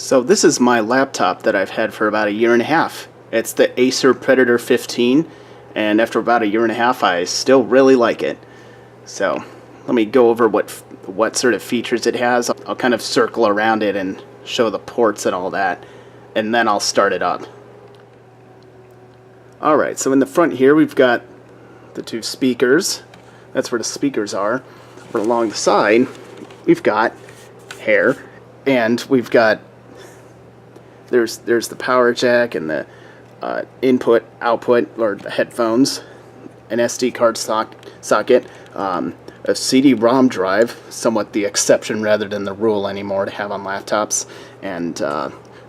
So this is my laptop that I've had for about a year and a half. It's the Acer Predator 15, and after about a year and a half I still really like it. So let me go over what sort of features it has. I'll kind of circle around it and show the ports and all that, and then I'll start it up. Alright, so in the front here we've got the two speakers. That's where the speakers are. But along the side we've got hair, and we've got there's the power jack and the input output, or the headphones, an SD card socket, a CD-ROM drive, somewhat the exception rather than the rule anymore to have on laptops, and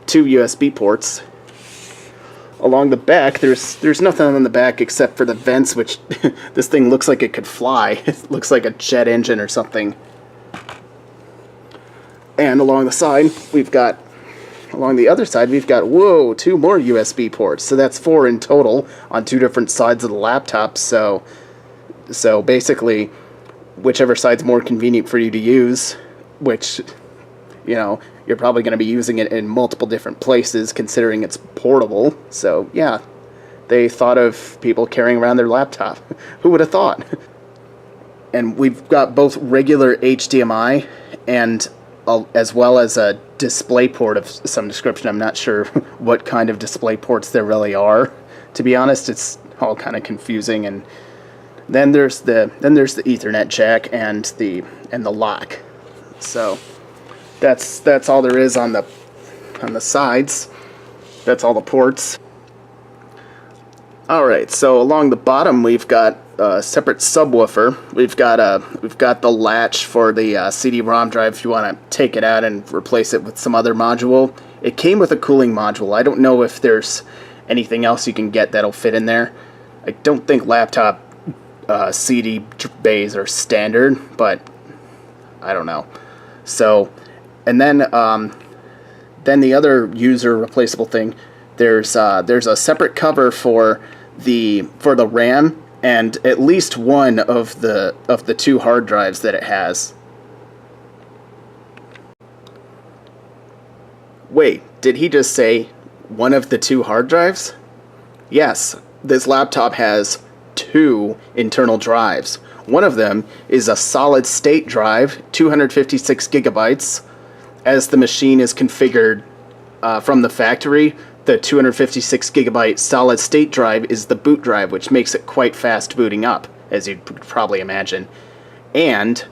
two USB ports. Along the back, there's nothing on the back except for the vents, which this thing looks like it could fly. It looks like a jet engine or something. And along the side, along the other side, we've got, whoa, two more USB ports. So that's four in total on two different sides of the laptop. So basically, whichever side's more convenient for you to use, which, you know, you're probably going to be using it in multiple different places considering it's portable. So yeah, they thought of people carrying around their laptop. Who would have thought? And we've got both regular HDMI and as well as a DisplayPort of some description. I'm not sure what kind of DisplayPorts there really are. To be honest, it's all kind of confusing. And then there's the Ethernet jack and the lock. So that's all there is on the sides. That's all the ports. All right, so along the bottom we've got a separate subwoofer. We've got the latch for the CD-ROM drive if you want to take it out and replace it with some other module. It came with a cooling module. I don't know if there's anything else you can get that'll fit in there. I don't think laptop CD bays are standard, but I don't know. So, and then the other user replaceable thing, there's a separate cover for the RAM and at least one of the two hard drives that it has. Wait, did he just say one of the two hard drives? Yes, this laptop has two internal drives. One of them is a solid state drive, 256 gigabytes. As the machine is configured from the factory, the 256 gigabyte solid state drive is the boot drive, which makes it quite fast booting up, as you'd probably imagine. And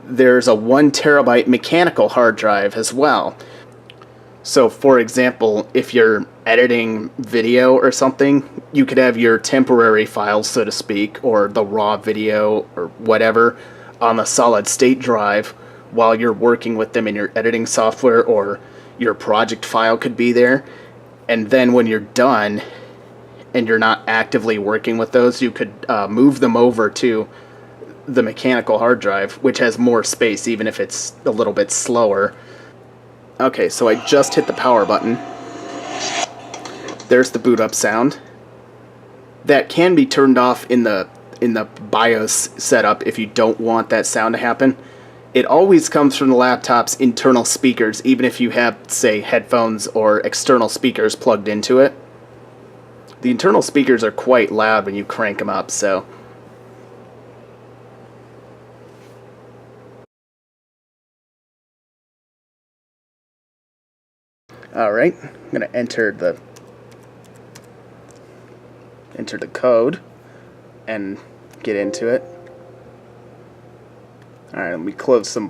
there's a 1 terabyte mechanical hard drive as well. So for example, if you're editing video or something, you could have your temporary files, so to speak, or the raw video or whatever on the solid state drive while you're working with them in your editing software, or your project file could be there. And then when you're done and you're not actively working with those, you could move them over to the mechanical hard drive, which has more space even if it's a little bit slower. Okay, so I just hit the power button. There's the boot up sound. That can be turned off in the BIOS setup if you don't want that sound to happen. It always comes from the laptop's internal speakers, even if you have, say, headphones or external speakers plugged into it. The internal speakers are quite loud when you crank them up, so... Alright, I'm going to enter the code and get into it. Alright, let me close some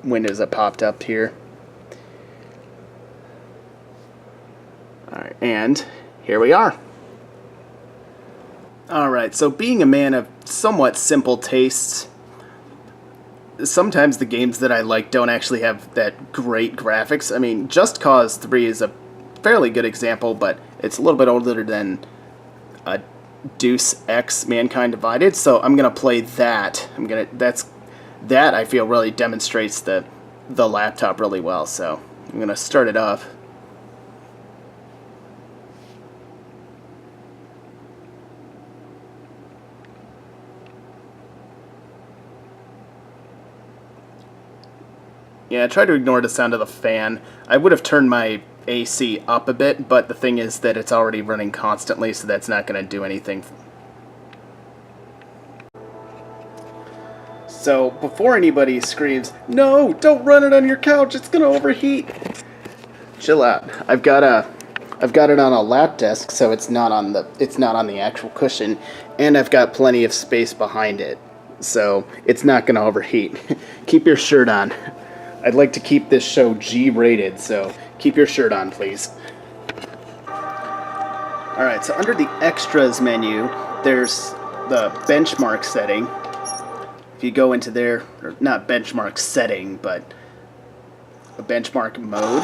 windows that popped up here. Alright, and here we are. Alright, so being a man of somewhat simple tastes, sometimes the games that I like don't actually have that great graphics. I mean, Just Cause 3 is a fairly good example, but it's a little bit older than Deus Ex Mankind Divided, so I'm gonna play that. That I feel really demonstrates the laptop really well, so I'm going to start it up. Yeah, I try to ignore the sound of the fan. I would have turned my AC up a bit, but the thing is that it's already running constantly, so that's not going to do anything. So, before anybody screams, "No, don't run it on your couch, it's going to overheat," chill out. I've got it on a lap desk, so it's not on the actual cushion, and I've got plenty of space behind it, so it's not going to overheat. Keep your shirt on. I'd like to keep this show G-rated, so keep your shirt on, please. Alright, so under the Extras menu, there's the benchmark setting. If you go into there, or not benchmark setting, but a benchmark mode.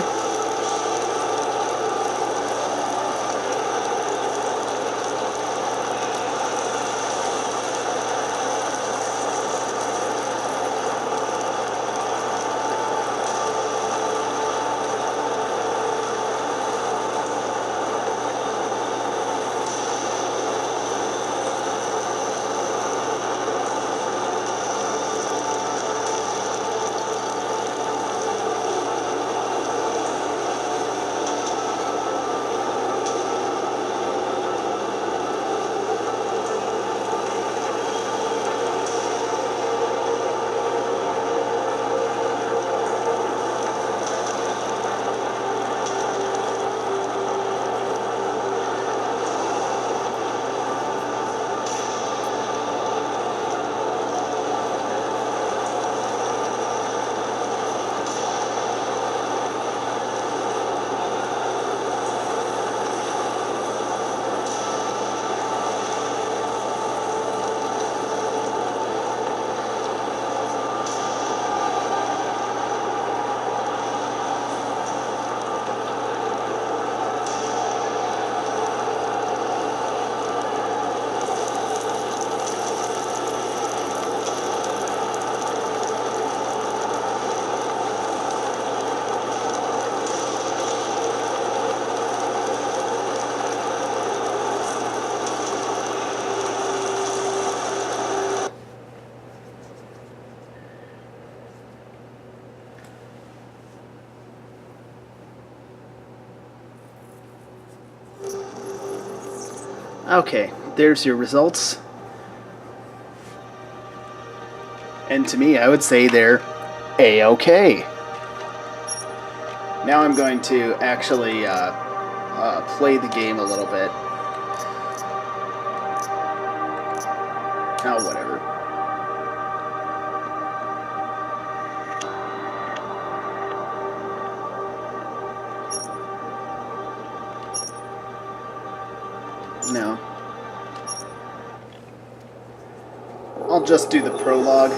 Okay, there's your results. And to me, I would say they're A-okay. Now I'm going to actually play the game a little bit. Oh, whatever. No. I'll just do the prologue.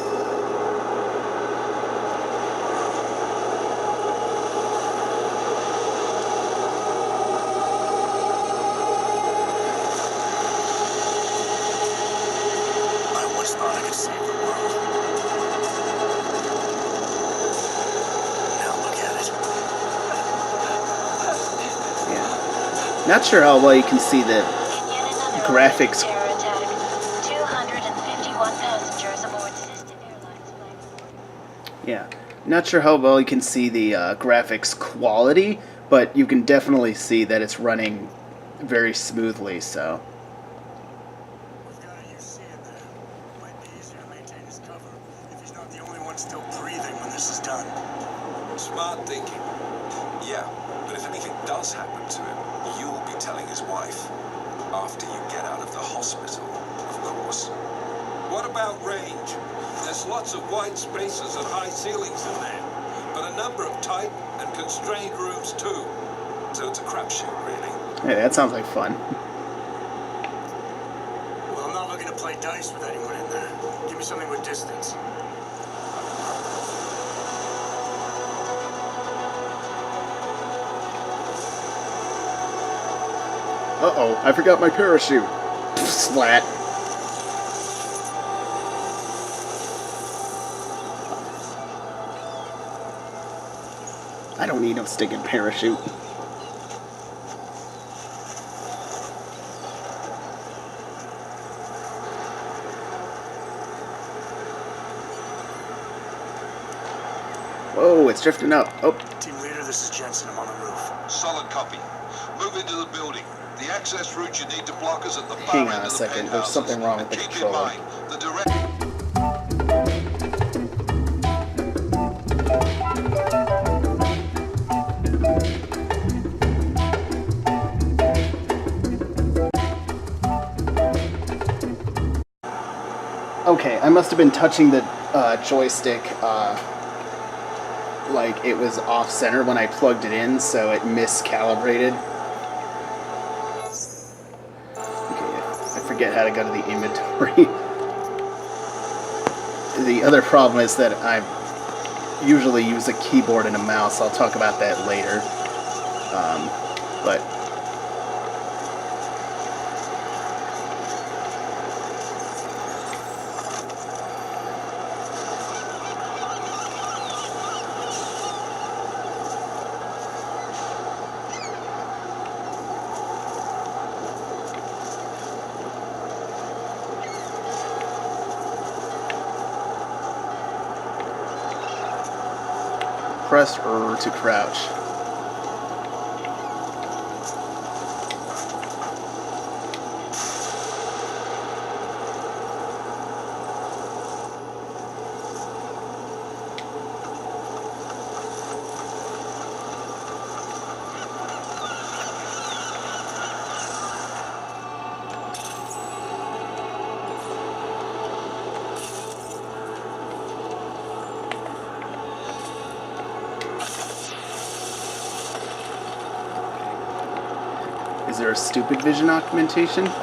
I once thought I could save the world. Now look at it. Yeah. Not sure how well you can see the graphics. Yeah, not sure how well you can see the graphics quality, but you can definitely see that it's running very smoothly, so. We've got to use sand there. Might be easier to maintain his cover if he's not the only one still breathing when this is done. Smart thinking. Yeah, but if anything does happen to him, you'll be telling his wife. After you get out of the hospital, of course. What about range? There's lots of wide spaces and high ceilings in there, but a number of tight and constrained rooms too. So it's a crapshoot, really. Hey, that sounds like fun. Well, I'm not looking to play dice with anyone in there. Give me something with distance. Uh-oh, I forgot my parachute. Splat. I don't need no stinking parachute. Whoa, it's drifting up. Oh, Team leader, this is Jensen. I'm on the roof. Solid copy. Move into the building. The access route you need to block us at the hang far on end a of the second. There's penthouses. something wrong with And the keep in controller. mind, the direct... Okay, I must have been touching the joystick like it was off center when I plugged it in, so it miscalibrated. Okay, I forget how to go to the inventory. The other problem is that I usually use a keyboard and a mouse. I'll talk about that later. But press R to crouch. Is there a stupid vision augmentation? How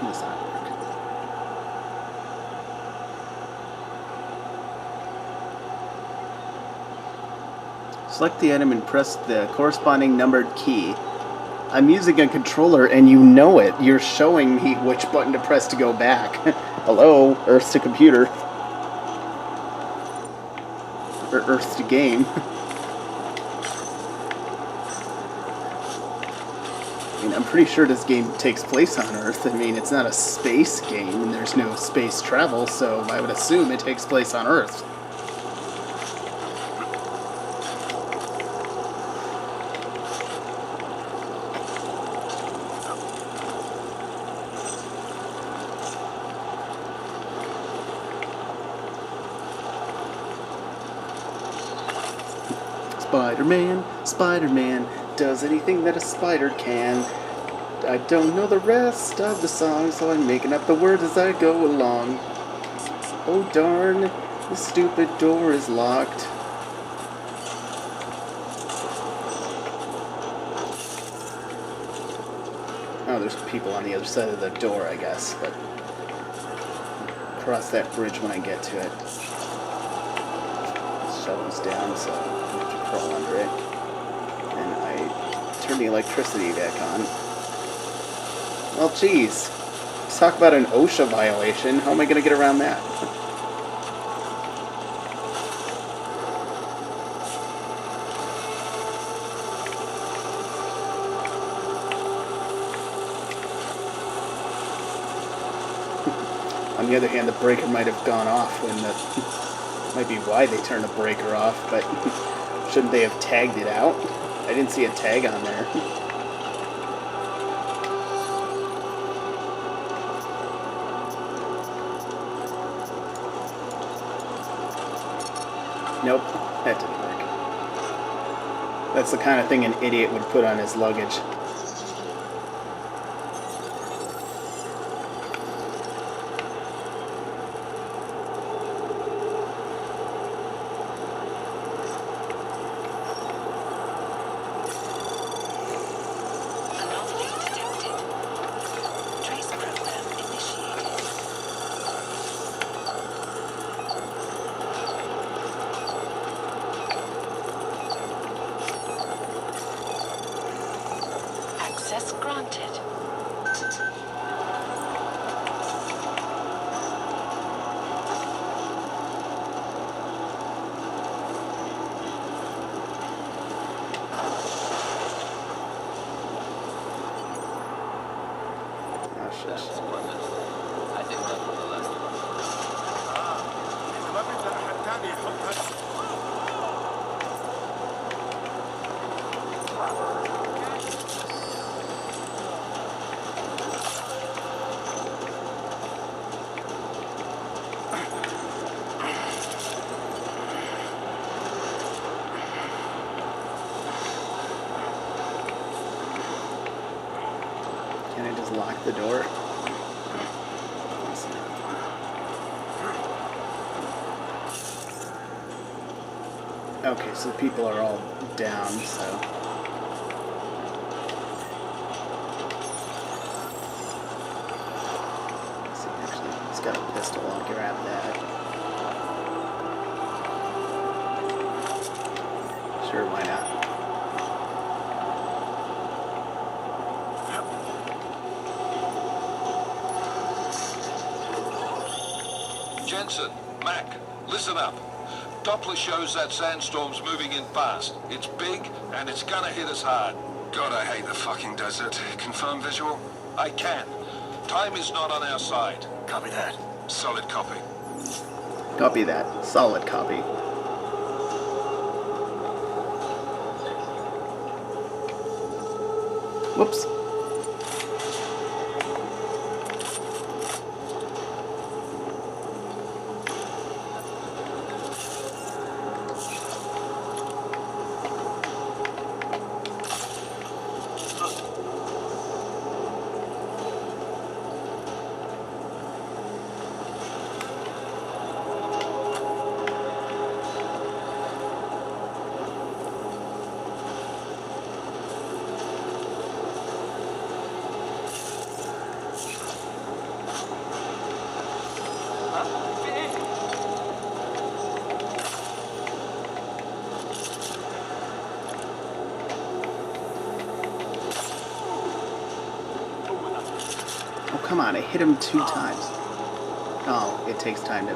does that work? Select the item and press the corresponding numbered key. I'm using a controller and you know it. You're showing me which button to press to go back. Hello, Earth to computer. Or Earth to game. I mean, I'm pretty sure this game takes place on Earth. I mean, it's not a space game and there's no space travel, so I would assume it takes place on Earth. Spider-Man, Spider-Man, does anything that a spider can. I don't know the rest of the song, so I'm making up the words as I go along. Oh darn, the stupid door is locked. Oh, there's people on the other side of the door, I guess, but cross that bridge when I get to it. Shovels down, so I have to crawl under it. And I turn the electricity back on. Well, geez. Let's talk about an OSHA violation. How am I going to get around that? On the other hand, the breaker might have gone off when the... Might be why they turned the breaker off, but shouldn't they have tagged it out? I didn't see a tag on there. Nope, that didn't work. That's the kind of thing an idiot would put on his luggage. consequences. I think that's for the last one. ما بدنا أحد تاني يحطها. Can I just lock the door? Okay, so the people are all down, so... Let's see, actually, he's got a pistol. I'll grab that. Sure, why not? Jensen, Mac, listen up. Doppler shows that sandstorm's moving in fast. It's big, and it's gonna hit us hard. God, I hate the fucking desert. Confirm visual? I can. Time is not on our side. Copy that. Solid copy. Copy that. Solid copy. Whoops. Oh, come on, I hit him 2 times. Oh, it takes time to...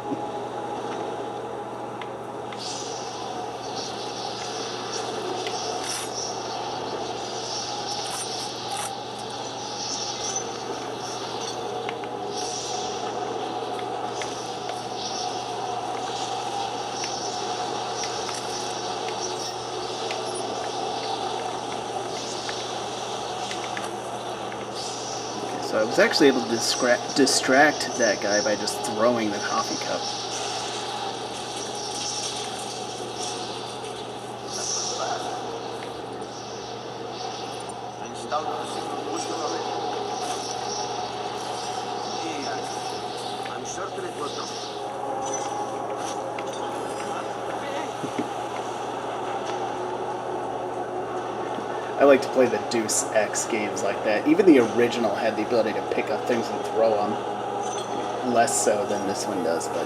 So I was actually able to distract that guy by just throwing the coffee cup. I'm certain it was not. I like to play the Deus Ex games like that. Even the original had the ability to pick up things and throw them. Less so than this one does, but...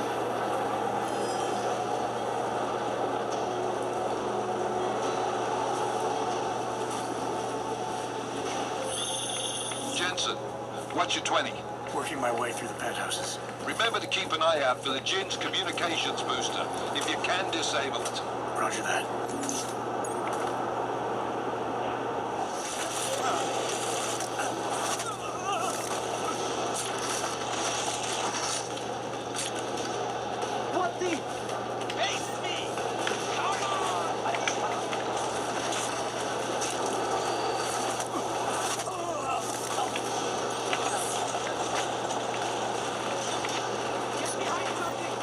Jensen, what's your 20? Working my way through the penthouses. Remember to keep an eye out for the Jin's communications booster. If you can, disable it. Roger that. What the? Face me! Come on! Get behind something!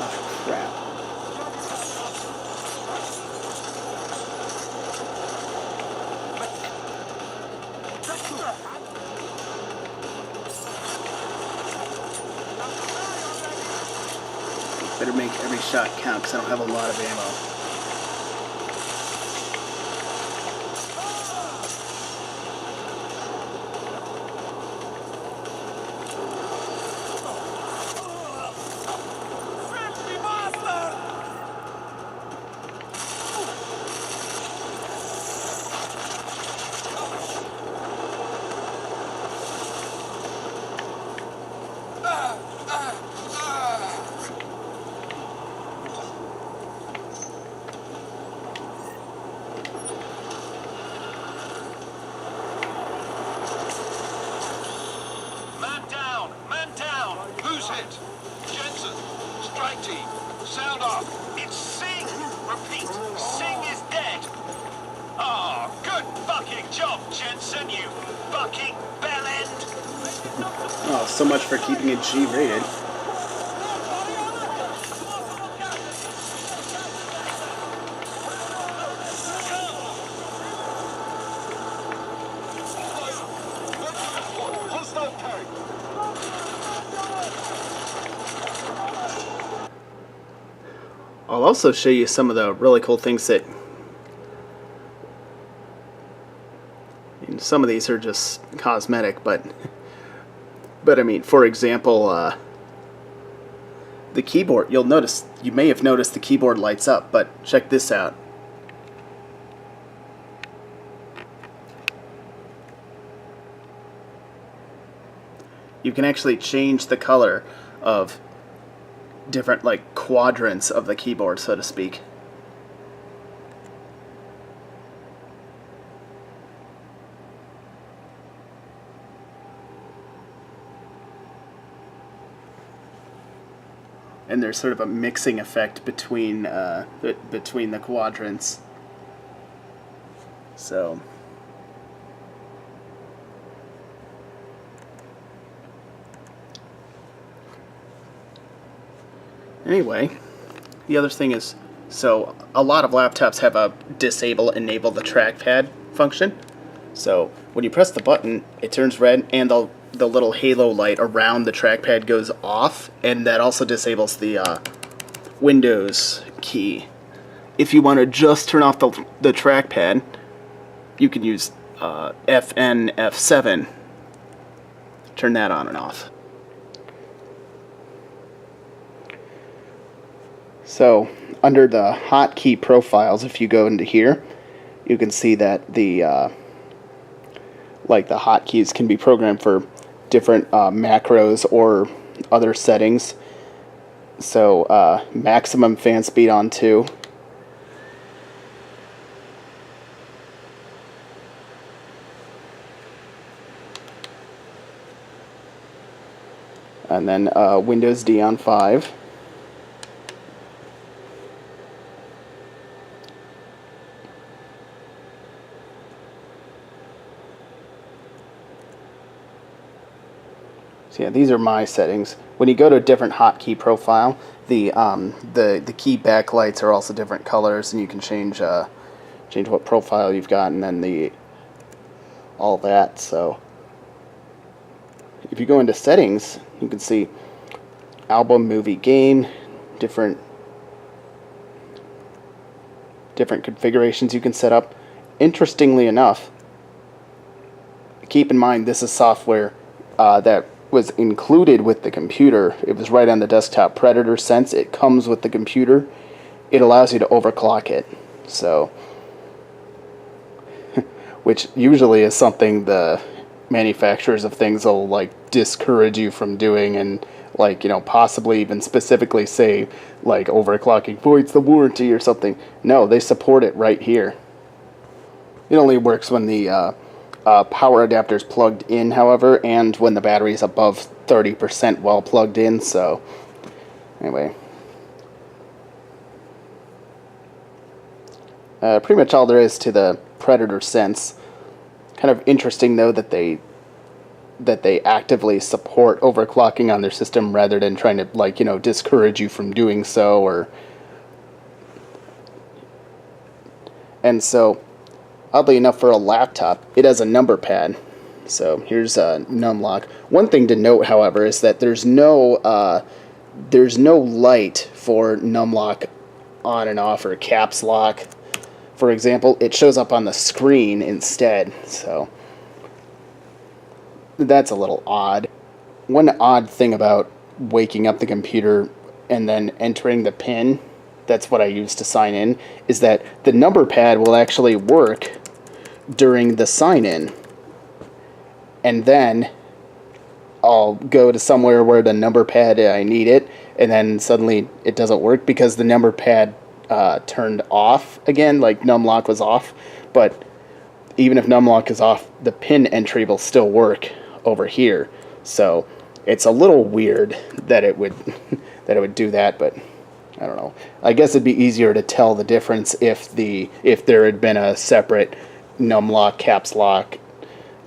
Oh, crap. Better make every shot count because I don't have a lot of ammo. Sound off. It's Sing. Repeat, Sing is dead. Oh, good fucking job, Jensen, you fucking bellend. Oh, so much for keeping it G-rated. I'll also show you some of the really cool things that, and some of these are just cosmetic, but I mean, for example, the keyboard, you may have noticed the keyboard lights up, but check this out. You can actually change the color of different, like, quadrants of the keyboard, so to speak. And there's sort of a mixing effect between the quadrants. So anyway, the other thing is, so a lot of laptops have a enable the trackpad function. So when you press the button, it turns red, and the little halo light around the trackpad goes off, and that also disables the Windows key. If you want to just turn off the trackpad, you can use FN F7. Turn that on and off. So under the hotkey profiles, if you go into here, you can see that the the hotkeys can be programmed for different macros or other settings. So maximum fan speed on 2. And then Windows D on 5. So yeah, these are my settings. When you go to a different hotkey profile, the key backlights are also different colors, and you can change what profile you've got, and then all that. So if you go into settings, you can see album, movie, game, different configurations you can set up. Interestingly enough, keep in mind this is software that was included with the computer. It was right on the desktop. Predator, since it comes with the computer, it allows you to overclock it. So, which usually is something the manufacturers of things will like discourage you from doing, and like, you know, possibly even specifically say like overclocking voids the warranty or something. No, they support it right here. It only works when the power adapter is plugged in, however, and when the battery is above 30% while plugged in. So anyway, pretty much all there is to the Predator Sense. Kind of interesting though that they actively support overclocking on their system rather than trying to, like, you know, discourage you from doing so. Or and so oddly enough, for a laptop, it has a number pad. So here's a numlock. One thing to note, however, is that there's no light for numlock on and off, or caps lock, for example. It shows up on the screen instead. So that's a little odd. One odd thing about waking up the computer and then entering the PIN, that's what I use to sign in, is that the number pad will actually work during the sign-in, and then I'll go to somewhere where the number pad, I need it, and then suddenly it doesn't work because the number pad turned off again, like numlock was off. But even if numlock is off, the PIN entry will still work over here. So it's a little weird that it would do that, but I don't know. I guess it'd be easier to tell the difference if there had been a separate num lock, caps lock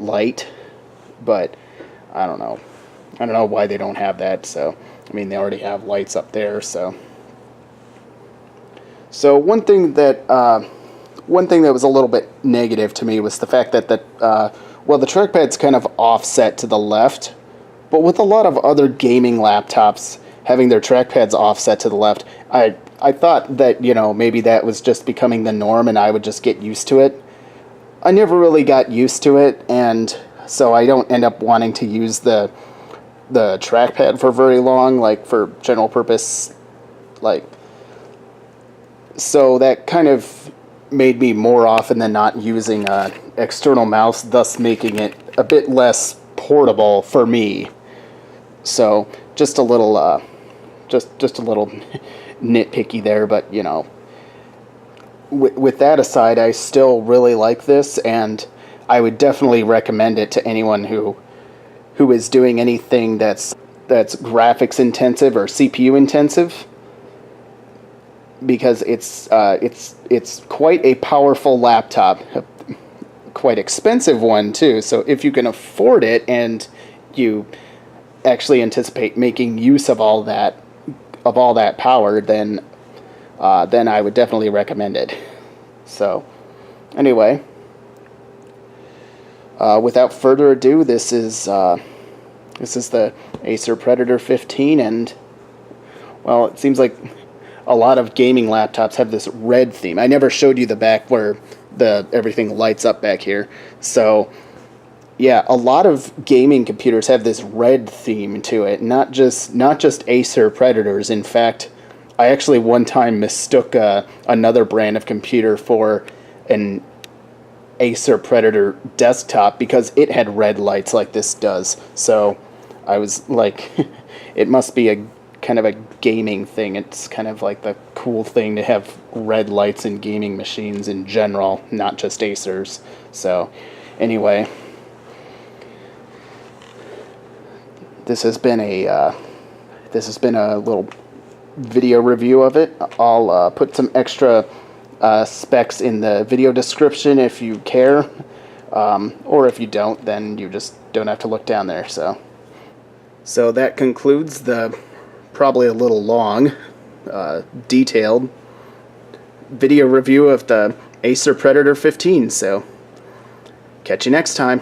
light, but I don't know. I don't know why they don't have that. So I mean, they already have lights up there. So one thing that was a little bit negative to me was the fact that the trackpad's kind of offset to the left, but with a lot of other gaming laptops having their trackpads offset to the left, I thought that, you know, maybe that was just becoming the norm and I would just get used to it. I never really got used to it, and so I don't end up wanting to use the trackpad for very long, like for general purpose, like. So that kind of made me more often than not using an external mouse, thus making it a bit less portable for me. So just a little, just a little nitpicky there, but you know. With that aside, I still really like this, and I would definitely recommend it to anyone who is doing anything that's graphics intensive or CPU intensive, because it's quite a powerful laptop, a quite expensive one too. So if you can afford it and you actually anticipate making use of all that power, then I would definitely recommend it. So, anyway, without further ado, this is the Acer Predator 15, and well, it seems like a lot of gaming laptops have this red theme. I never showed you the back where everything lights up back here. So, yeah, a lot of gaming computers have this red theme to it. Not just Acer Predators. In fact, I actually one time mistook another brand of computer for an Acer Predator desktop because it had red lights like this does. So I was like, it must be a kind of a gaming thing. It's kind of like the cool thing to have red lights in gaming machines in general, not just Acers. So anyway, this has been a little video review of it. I'll put some extra specs in the video description if you care, or if you don't, then you just don't have to look down there. So that concludes the probably a little long, detailed video review of the Acer Predator 15. So catch you next time.